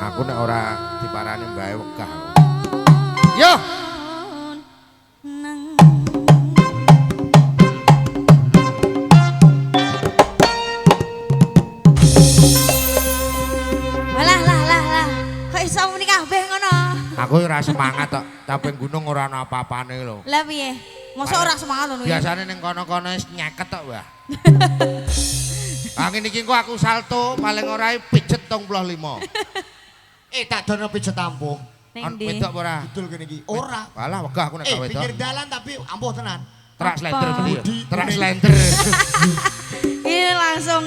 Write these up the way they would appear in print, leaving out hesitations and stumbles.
Aku nek ora diparani mbae wegah. Yo. Kok iso muni kabeh ngono? Aku ora semangat tok, tapi gunung ora ana apa-apane lho. Lah piye? Mosok ora semangat ngono. Biasane ning kono-kono wis nyeket tok, Mbah. Angin iki kok aku salto paling ora pijet 35. Tak dono pijet ampuh. Ning ndi? Wedok ora? Betul kene iki. Ora. Walah wegah aku nek gawe wedok. Pinggir dalan tapi ampuh tenan. Terak slender bener. Budi Terak kuning. slender. Ini langsung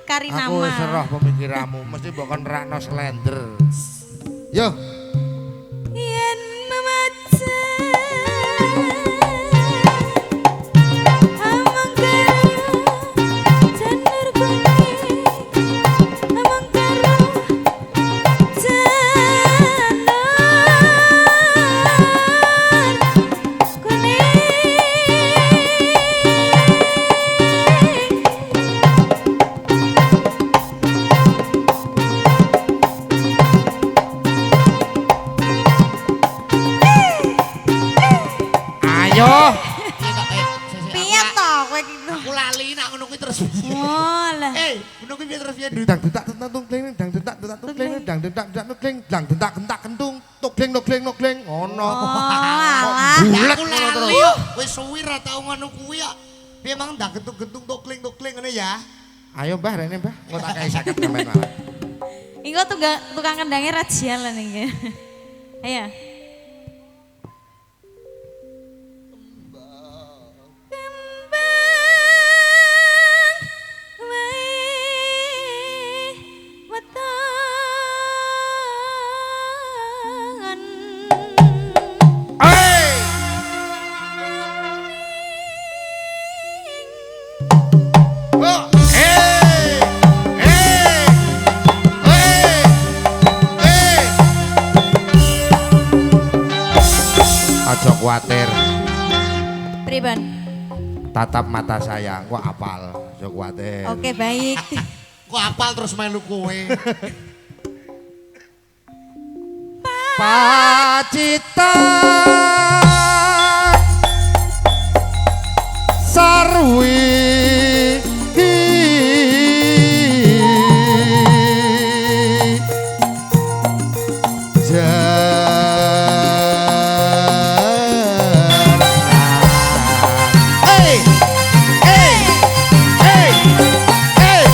Karinama. Aku wis roh pemikiranmu, mesti mbok kon rakno slender. Yo. Yen memaca amang karo janur kuning amang karo janur kuning Ayo. piye to kowe gitu. Aku lali nak ngono kuwi terus. Oh lah. Ngono kuwi piye terus piye? Dang detak tentung kling dang detak detak kling dang detak detak kling dang detak gentak kentung tukling nukling nukling ngono. alah. Bulet Aku ngono terus. lali yo. Wis suwi ra tau ngono kuwi ya. Piye mang ndang gentung-gentung tukling-tukling ngene ya. Ayo Mbah rene Mbah, engko tak kei 50 sampean malah. Iku tukang kendangnya rajia lah nih. Ayo. Kembang wae wetongan. Hey! Oh, hey! Hey! Hey! Hey! Aja kuatir, Pribon. tatap mata saya, gua apal, aja kuatir. Oke baik. Kok apal terus melu kowe? Pacita sarwi Hey! Hey! Hey! Hey!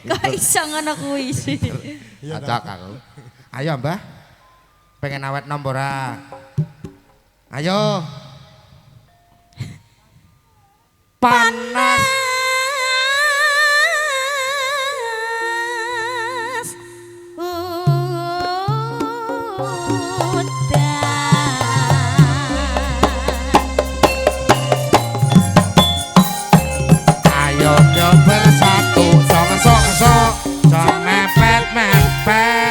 Kok iso ngono kuwi sih? Acak aku. Ayo Mbah. Pengen awet nomor ora? Ayo. Panas. Ayo yo bersatu, sok-sok, sok mepet-mepet.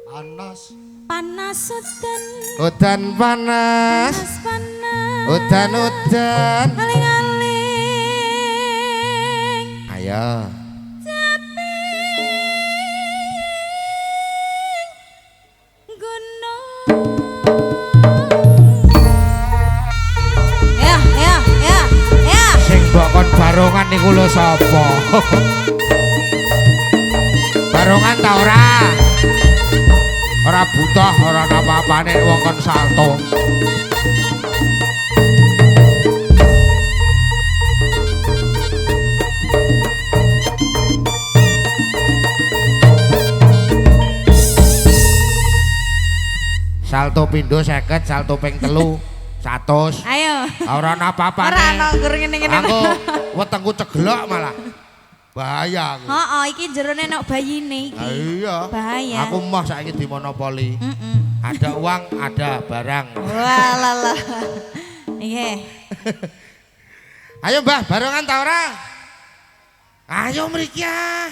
Panas. Panas udan. Udan panas, Panas panas. udan-udan. Aling-aling. Ayo. Ya, ya, ya, ya. Sing mbok kon barongan niku lho sapa? Barongan ta ora? Ora butuh, ora apa-apane wong kon salto. Salto pindho 50, salto ping 3 100. Ayo. Ora ana apa-apane. Ora ana gur ngene-ngene. Aku wetengku ceglok malah. Bahaya aku. Heeh, iki jerone nek bayine iki. Ah, iya. Bahaya. Aku moh saiki di monopoli. Heeh. Ada uang, ada barang. Walah. Iya. Ayo Mbah, barengan ta ora? Ayo mriki ah.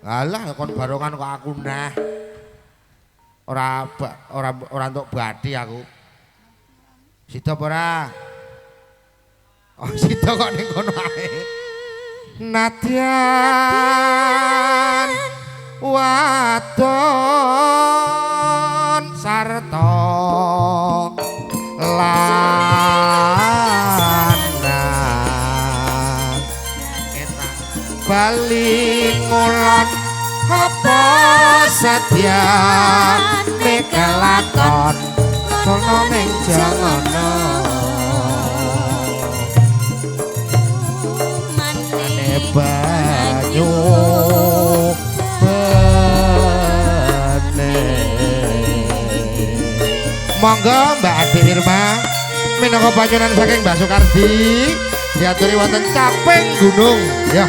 Alah kon barengan kok aku nah. Ora entuk bathi aku. Sida apa ora? Oh, sida kok ning kono ae. Nadyan wadon sarta lanang bali ngulon apa setya mekelakon sono ning jangono mane banyu monggo Mbak Adi Irma minangka panyunan saking Mbak Soekardi diaturi wonten Caping Gunung ya.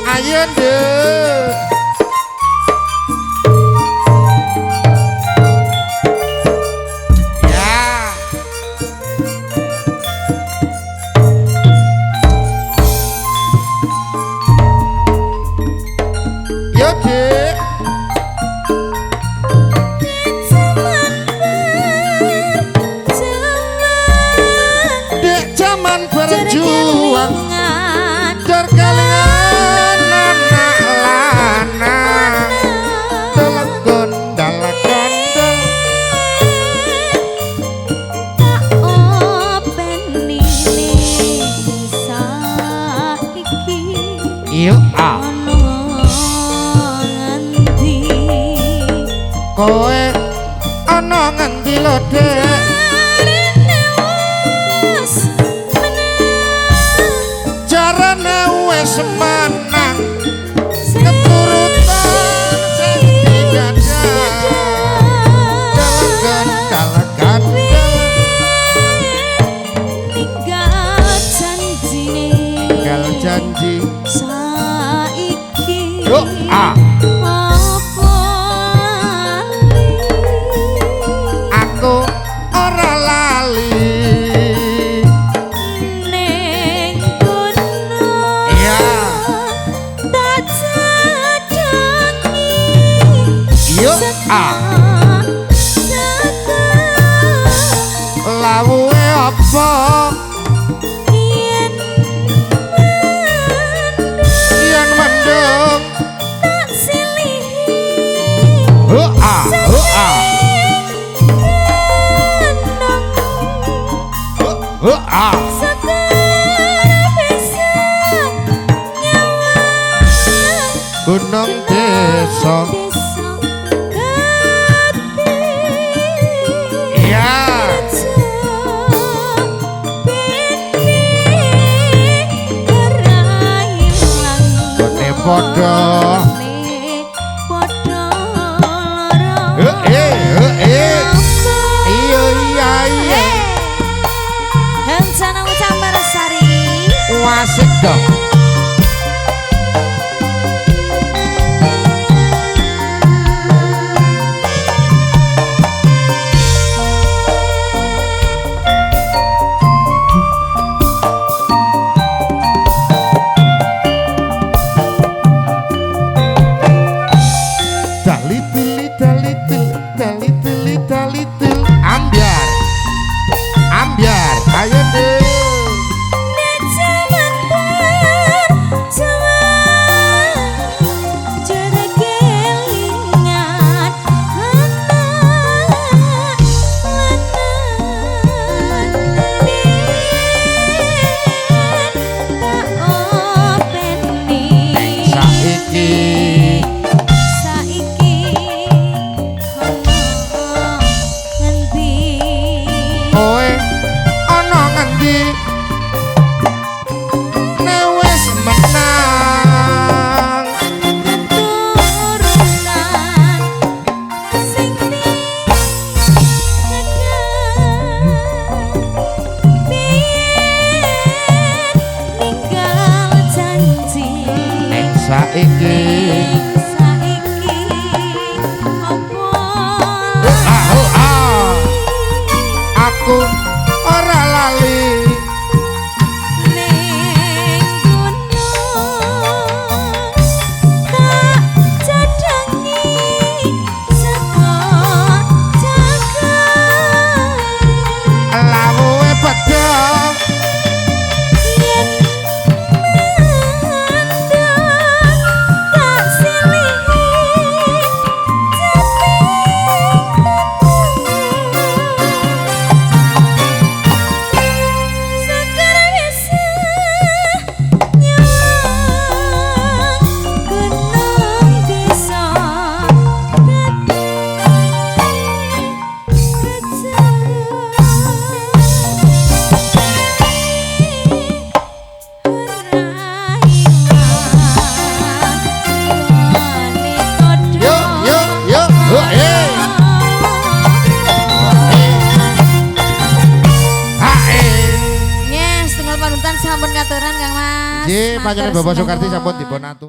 Ayo nduk ya. Yo Dik berjuang terkalingan anak lanang telegon dalakan tak openi saiki yuk ah ngendi kowe ana ngendi lho Dek semanang keturutan sing digadah dalagan ninggal janji saiki yo ah aku ora lali ah lawuhe apa yen mendung tak silihi ah ah gunung desa podo iya Hansana Ucambar Sari wasik dong ambiar ayo deh sampun katuran Kang Mas. Nggih, panjenengan Matur Bapak Soekarti sinuwun. sampun dipun atur.